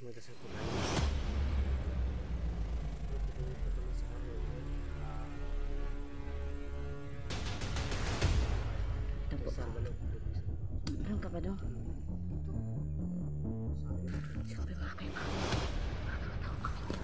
magdasal po tayo. Ito po. Meron ka pa doon? Sabi mga kayo ba? Nakakatawa kami dito.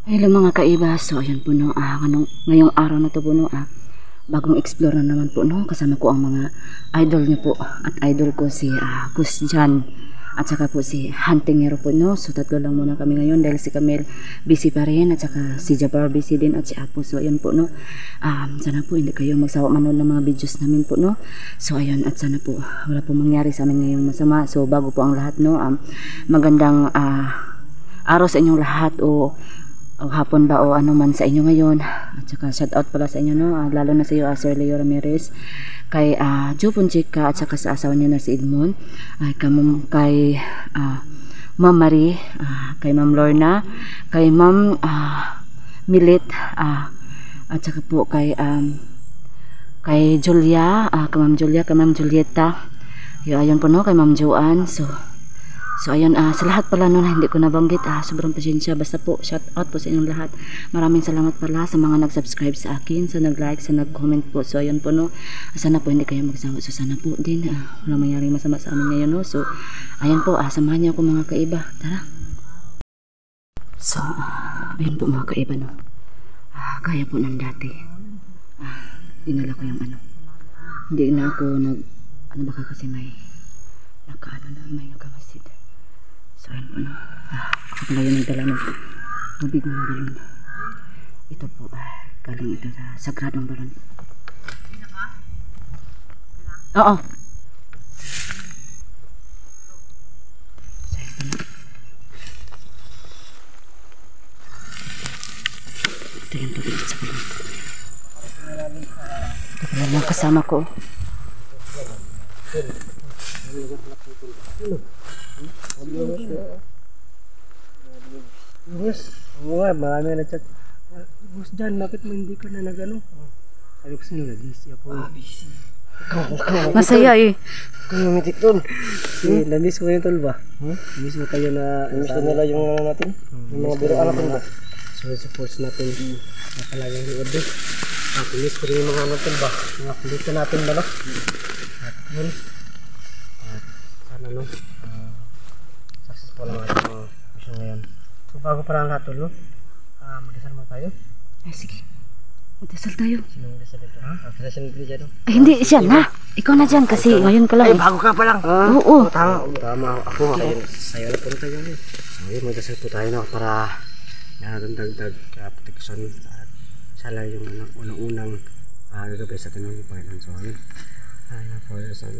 Hello mga kaiba, so ayun po no, ngayong araw na to po no, bagong explore na naman po no, kasama ko ang mga idol nyo po, at idol ko si Gus Jan, at saka po si Huntingero po no, so tatlo lang muna kami ngayon dahil si Camille busy pa rin, at saka si Jabbar busy din, at si Apo, so ayun po no, sana po hindi kayo magsawa manood ng mga videos namin po no, so ayun, at sana po wala po mangyari sa amin ngayong masama. So bago po ang lahat no, magandang araw sa inyong lahat, o hapon ba o ano man sa inyo ngayon, at saka shout out pala sa inyo no, lalo na sa iyo Sir Leo Ramirez, kay Jupon Chica, at saka sa asawa niya na si Edmond, kay Ma'am Marie, kay Ma'am Lorna, kay Ma'am Milit, at saka po kay Julia, kay Ma'am Julia, kay Ma'am Julieta, ayun po no, kay Ma'am Joanne. So ayun, sa lahat pala no, hindi ko nabanggit, sobrang pasensya, basta po shout out po sa inyong lahat. Maraming salamat pala sa mga nag-subscribe sa akin, sa nag-like, sa nag-comment po. So ayun po no, sana po hindi kayo magsawa, so sana po din walang mangyaring masama sa amin ngayon no. So ayun po, samahan niyo ako mga kaiba, tara. So ayun po mga kaiba no, kaya po ng dati, dinala ko yung hindi na ako baka kasi may nagkamasid. So ayun po no, ako pala yun ang dala ng tubig ng balon. Ito po, galing ito sa sagradong balon. Oo. So ayun po no, ito yung tubig sa balon. Ito pala mga kasama ko. Bus, marami na nag-chat. Bus Jan, bakit mo hindi ka na nag-ano? Sabi ko sa nila, busy ako. Busy. Masaya eh. Kung mitik doon. Namiss ko yung tol ba? Namiss mo tayo na... Namiss nila yung natin? Yung mga biroan natin ba? So, supports natin na palagang liwad doon. Namiss ko rin yung mga natin ba? Mga kulita natin ba no? At yun. Sana no, successful ang ating mission ngayon. So bago pa lang lahat tol, magdasal mo tayo. Sige, magdasal tayo. Sino magdasal dito? Magdasal dito dyan? Ay hindi, siya na. Ikaw na dyan kasi ngayon ka lang. Ay bago ka pa lang. Oo. Tama ako. Sayo na po tayo. So yun, magdasal po tayo no, para dagdag protection at sala yung unang-unang gagabay sa atin ng Panginoon. So yun, Father, Son,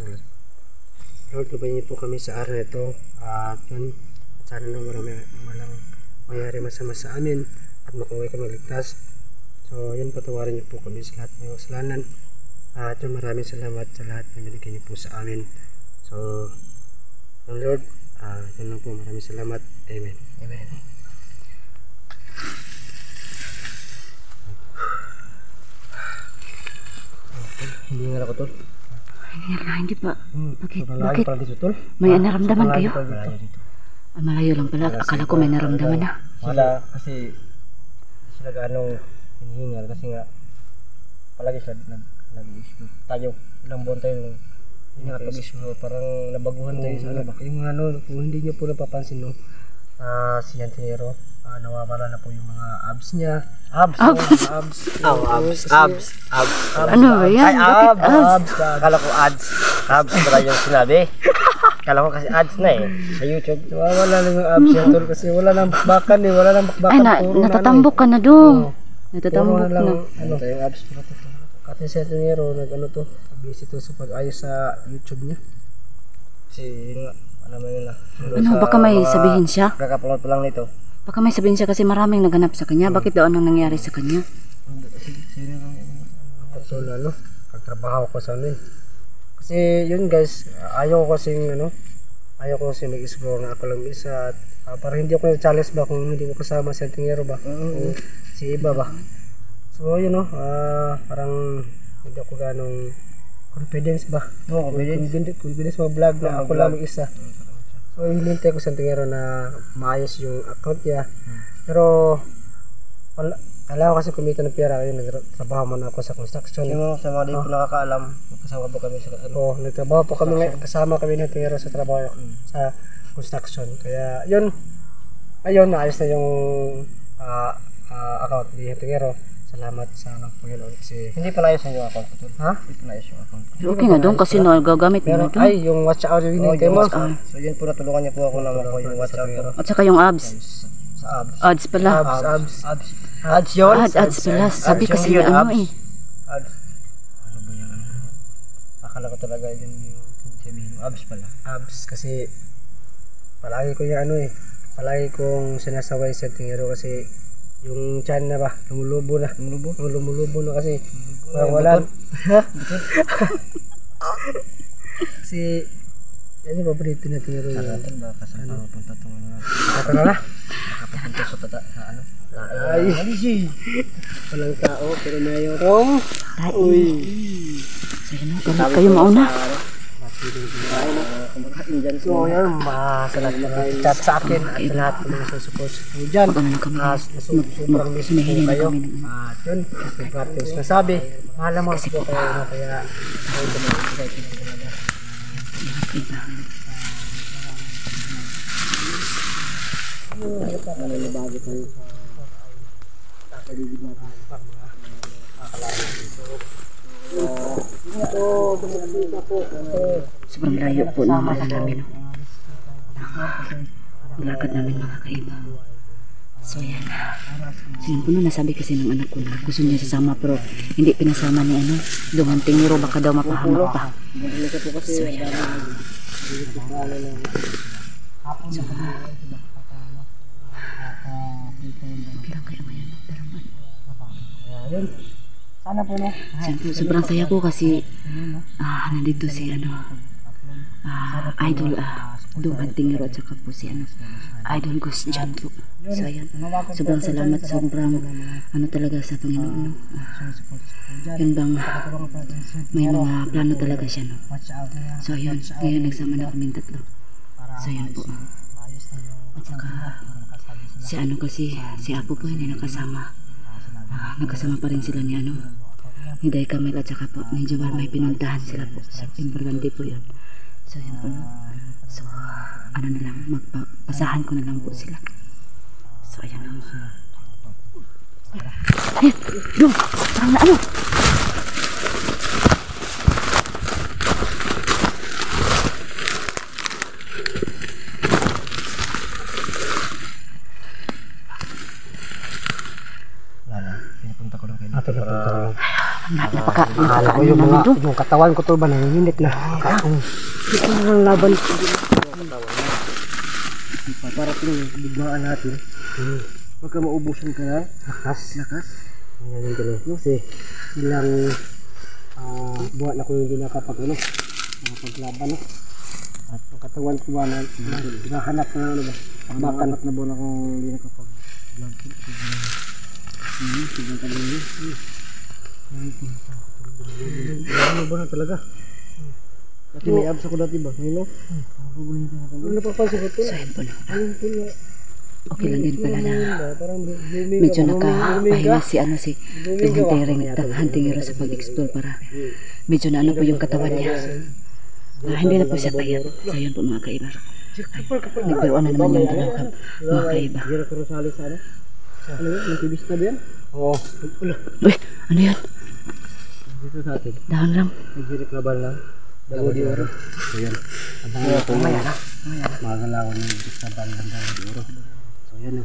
Lord, gabayin niyo po kami sa araw na ito, at yun, at sana nang walang mangyari masama sa amin at makuha kami ligtas. So yun, patawarin niyo po kami sa lahat ng kasalanan, at yun, maraming salamat sa lahat na binigay niyo po sa amin. So yun Lord, yun lang po, maraming salamat. Amen. Amen. Okay, hindi nga ako tol. Hindi pa. Bakit? May naramdaman kayo? Malayo lang pala. Akala ko may naramdaman na. Wala, kasi hindi sila gaano hinihingal kasi nga palagi sila nag-issue tayo. Ilang buwan tayo hindi nakapag-issue. Parang nabaguhan tayo sa ano. Yung kung hindi nyo po napapansin no, si Huntingero, nawawala na po yung mga abs niya. Abs. Ano ba yan? Bakit abs? Akala ko ads. Abs pala yung sinabi. Akala ko kasi ads na eh. Sa YouTube. Wala na yung abs yan tol kasi wala nang bakbakan eh. Wala nang bakbakan. Ay, natatambok ka na doon. Natatambok na. Ano tayo yung abs pala tol. Kati sa Tingero, nag-ano to, busy to sa pag-ayos sa YouTube niya. Kasi yun nga, ano naman yun Ano, baka may sabihin siya? Kakapulot pa lang nito. Baka may sabihin siya kasi maraming naganap sa kanya. Bakit daw anong nangyari sa kanya? So, ano, pagtrabaho ko sa ano eh. Kasi yun guys, ayaw ko kasing ano, ayaw ko kasi mag-explore na ako lang isa. At para hindi ako na-challenge ba kung hindi ko kasama si Tingero ba? O si iba ba? So yun no, parang hindi ako ganong confidence ba? Oo, Confidence mag-vlog na ako lang mag-isa. So hinintay ko sa Tingero na maayos yung account niya. Pero kailangan ko kasi kumita ng pera. Kaya nagtrabaho man ako sa construction. Yung sa mga di po nakakaalam, magkasama po kami sa ano. Oo, nagtrabaho po kami ngayon. Kasama kami ng Tingero sa trabaho sa construction. Kaya yun, ayun, naayos na yung account ni Tingero. Salamat sa Panginoon kasi Hindi pa naayos yung account ko. ha? Hindi pa naayos yung account ko. Pero okay nga doon kasi nagagamit mo Pero doon. ay yung watch out yun kay mo. So yun po natulungan niya po ako na makuha yung WhatsApp ko. At saka yung abs. Sa abs. Ads pala. Abs yun? Ads pala. Sabi kasi niya ano eh. Abs. Ano ba yung ano? Akala ko talaga yun yung sabihin mo. Abs pala. Abs kasi palagi ko yung ano eh. Palagi kong sinasaway sa Tingero kasi yung chan na ba, lumulubo na. Lumulubo na kasi. Wala. Kasi yan yung paborito na Tingero yun. Natin ba kasama punta itong ano? Kata na na. Nakapapunta sa ano? Ay, walang tao pero mayroong. Uy. So yun, gamit kayo mauna. Kumakain dyan. So yan, masalat na chat sa akin at sa lahat ng mga susupos mo dyan. Pag ano kami. Sobrang miss po Hinahinay na kayo. kami ng At yun, yung practice na sabi, mahal mo po kayo na kaya sobrang layo po ng ano namin. Lakad namin mga kaiba. So yan. So yun po na nasabi kasi ng anak ko na gusto niya sasama pero hindi pinasama ni ano. Dungan Tingero baka daw mapahamak pa. So yan. Bilang kaya ngayon. sana po no. Sobrang saya ko kasi nandito si ano idol Dungan Tingero at saka po si ano idol Gus dyan po. So yan, sobrang salamat, sobrang ano talaga sa Panginoon no? Yun bang may mga plano talaga siya no. So yun, ngayon nagsama na kami tatlo. So yan po. At saka si ano kasi si Apo po hindi nakasama. Nagkasama pa rin sila ni ano ni Day Camel at saka po ni Jawar, may pinuntahan sila po. So, importante po yun. So yan po. So ano na lang, magpasahan ko na lang po sila. So ayan na. Ay, Dong, parang na ano. Pinapunta ko lang kayo. Akala ko yung mga yung katawan ko to ba nanginginig na. Ito na lang laban. Para bigmaan natin. Huwag ka maubusan ka na. Lakas. Ayan yung gano'n. Kasi ilang buwan ako hindi nakapag ano. Nakapaglaban no. At ang katawan ko ba na hinahanap na ano ba. Pagbakan na buwan akong hindi nakapag-vlog. Sige ka din. Ano ba na talaga? Kasi may abs ako dati ba? Ngayon no? Ano napapansin ko ito? So yun po no. Ayun po na. Okay lang din pala na medyo nakapahinga si ano si Dungan Tingero sa pag-explore para medyo na ano po yung katawan niya. Hindi na po siya payat. So yun po mga kaiba. Nagbiruan na naman yung dalaw mga kaiba. Gira ko Rosales sa ano? Ano yun? Nagtibis na ba yan? Oo. Uy, ano yan? Dito sa atin. Dahan lang. Nagsirik na ba lang? Dago di oro. So yan. Abangan ko magalawan ng sa bandang dago di oro. So yan.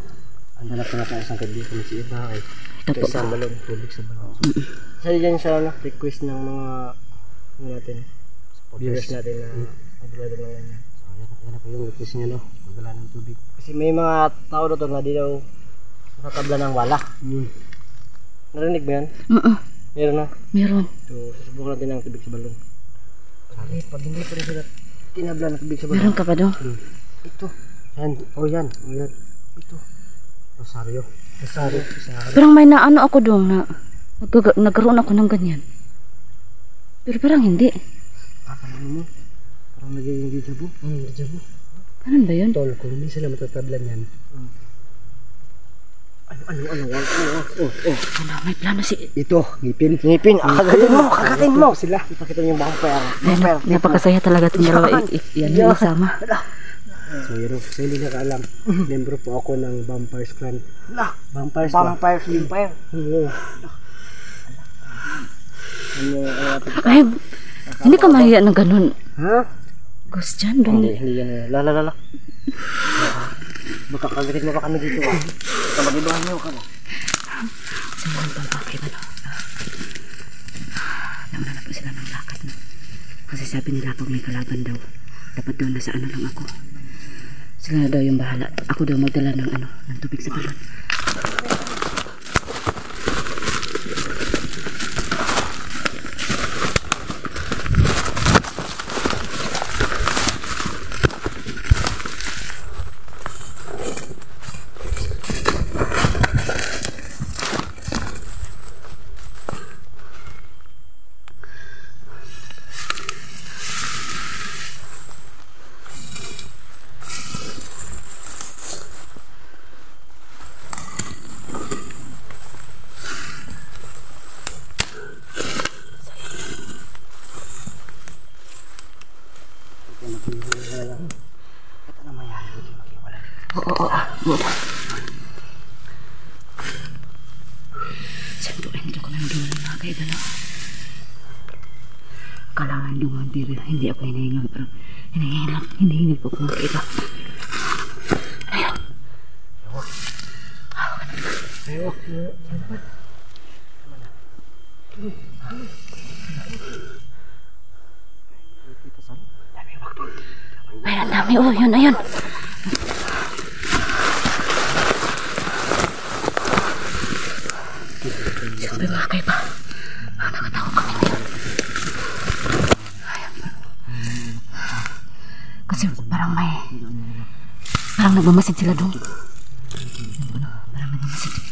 Ang hanap na tayo isang kaibigan si Iba ay Ito po. Sa balon, tubig sa balon. Isa din sa request ng mga natin, viewers natin na naglalaro ng ganyan. Yan na po yung request niya, no? Magdala ng tubig. Kasi may mga tao dito na di daw nakatabla ng wala. Narinig ba yan? Meron na. Meron. So, susubukan natin ang tubig sa balon. Pag hindi pa rin sila tinabla ng tubig sa balon. Meron ka pa dong? Ito. Yan. Oh, yan. Oh, yan. Ito. Rosario. Rosario. Parang may naano ako dong na nagkaroon ako ng ganyan. Pero parang hindi. Ano mo? Parang naging deja vu. Deja vu. Ganun ba yun? Tol, kung hindi sila matatablan yan. Ano? Ano, may plano si... Ito, ngipin. Kagatin mo. Sila. Ipakita niyo yung vampire. Napakasaya talaga itong dalawa. Yan yung isama. So, yun, so hindi nakaalam. Membro po ako ng Vampires Clan. Vampires. Oo. Ay, hindi ka mahiya ng ganun. Ha? Ghost dyan dong. Hindi yan. Lala. Baka kagatin mo pa kami dito. Baka mag-ibahan niyo ka ba? Saan yung pampakay ba no? Nauna na po sila ng lakad no? Kasi sabi nila pag may kalaban daw, dapat daw nasa ano lang ako. Sila na daw yung bahala. Ako daw magdala ng ng tubig sa balon. Siyempre, hindi ko nandun ng mga kaiba. Kailangan dungan, pero hindi ako hinahingal. Pero hinahingal po kung mga kaiba. Ayun. Ay, ang dami. Oh, yun, ayun. Sabi mga kaiba, nakatakot kami din. Kasi parang nagmamasid sila doon. Parang nagmamasid. Sige.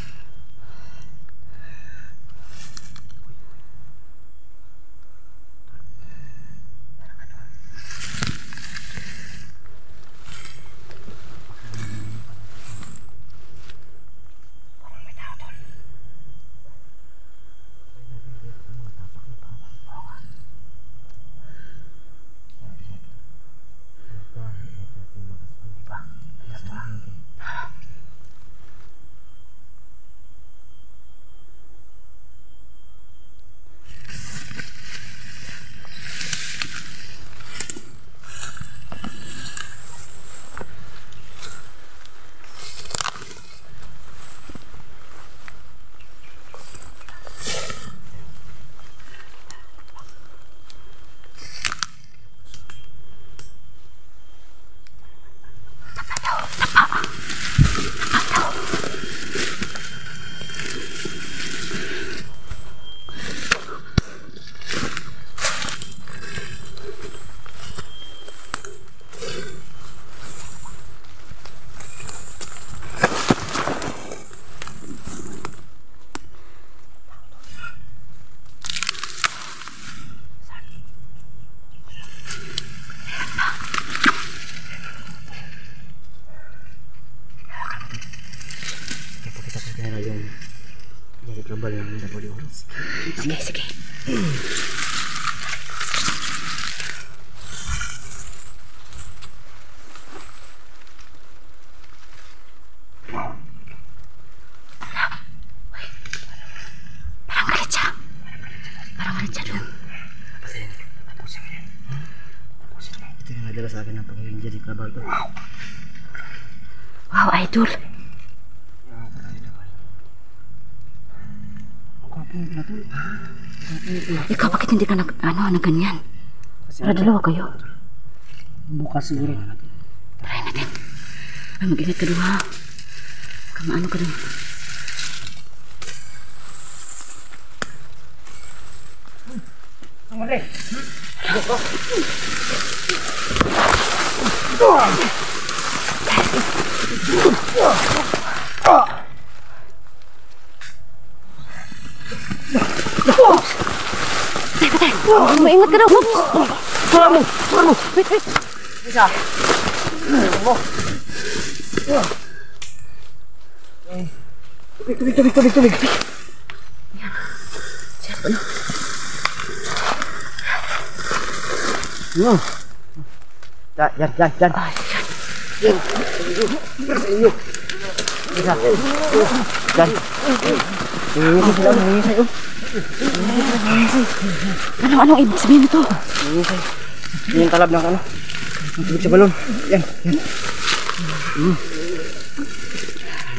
Parang galit siya doon. Ito yung nadala sa akin ng Panginoon Jerry Crabal to. Wow, idol. Tsaka bakit hindi ka na ganyan? Para dalawa kayo. Bukas siguro. Try natin. Ay, mag-ingat ka doon ha. Kamaano ka doon. Ang mali. Patay. Maingat ka daw. Tara mo. Wait. Isa. Tubig. Siya pa na. Yan. Ay, Yan. Para sa inyo. Isa. Yan. Hingi sa'yo. Anong ibig sabihin nito? Hingi sa'yo. Yung talab ng ano. Ang tubig sa balon. Yan.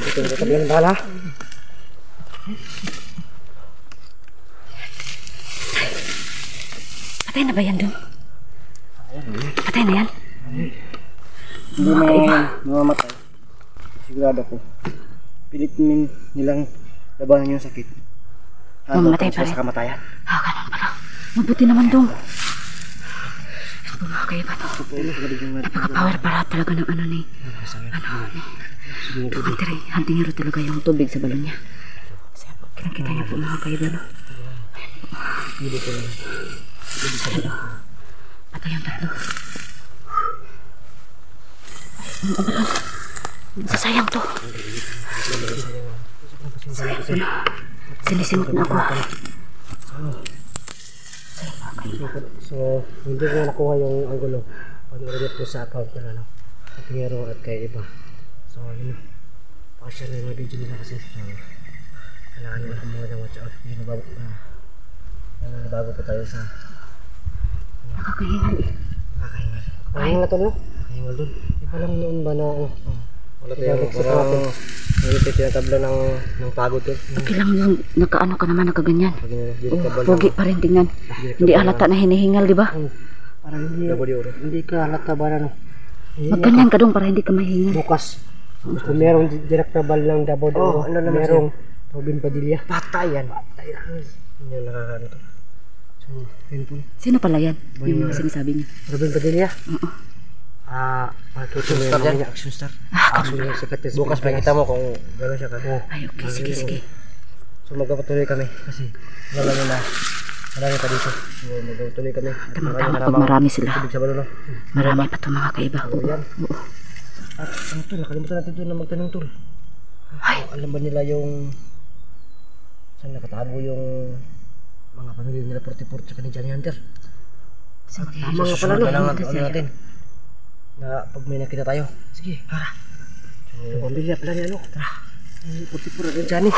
Ito yung tabi ng bala. Patay na ba yan doon? Patay na yan? Hindi may mamamatay. Sigurado ko. Pilit nilang labanan yung sakit. Mamamatay pa rin. Sa kamatayan. Ganun pala. Mabuti naman doon. Ito mga kaiba to. Napaka-power para talaga ng hunting talaga yung tubig sa balon niya. Kasi kita niyo po mga kaiba no. Hindi ko lang. Patay yung tatlo. Sasayang to. Sinisimot na ako. So, hindi ko nakuha yung angulo. Pag-ulit ko sa account ko na, no? Sa Piero at kay iba. So, yun. Pakashare na yung mga video nila kasi. So, kailangan nila kumuha ng watch out. Yun, nabago po tayo sa Nakakahingal eh. nakakahingal. Nakakahingal na to, no? Nakakahingal dun. Iba lang noon ba na, wala tayong parang hindi tinatabla ng pagod to. Pati lang yung nakaano ka naman, nakaganyan. Pag Pogi pa rin tingnan. Hindi halata na hinihingal, di ba? parang hindi ka halata ba na, no? Magganyan ka dong para hindi ka mahingal. Bukas. Kung merong direct na bal ng Davao doon, merong Robin Padilla. Patay yan. Yun yung nakakano to. So, yun po. Sino pala yan? Yung mga sinasabi niya. Robin Padilla? Oo. Action star yan. Action star. Bukas pakita mo kung gano'n siya ka. Ay, okay. Sige. So magpapatuloy kami kasi wala nila. Marami pa dito. So magpapatuloy kami. Tama pag marami sila. Tubig sa balon, no? Marami pa to mga kaiba. Yan. Oo. At ano to, nakalimutan natin to na magtanong to. Ay. Alam ba nila yung saan nakatago yung mga pamilya nila 44 tsaka ni Johnny Hunter? Sige. Tama nga pala, no? Ano natin? Na pag may nakita tayo. Sige, tara. So, pamilya pala ni ano? Tara. 44 ni Johnny.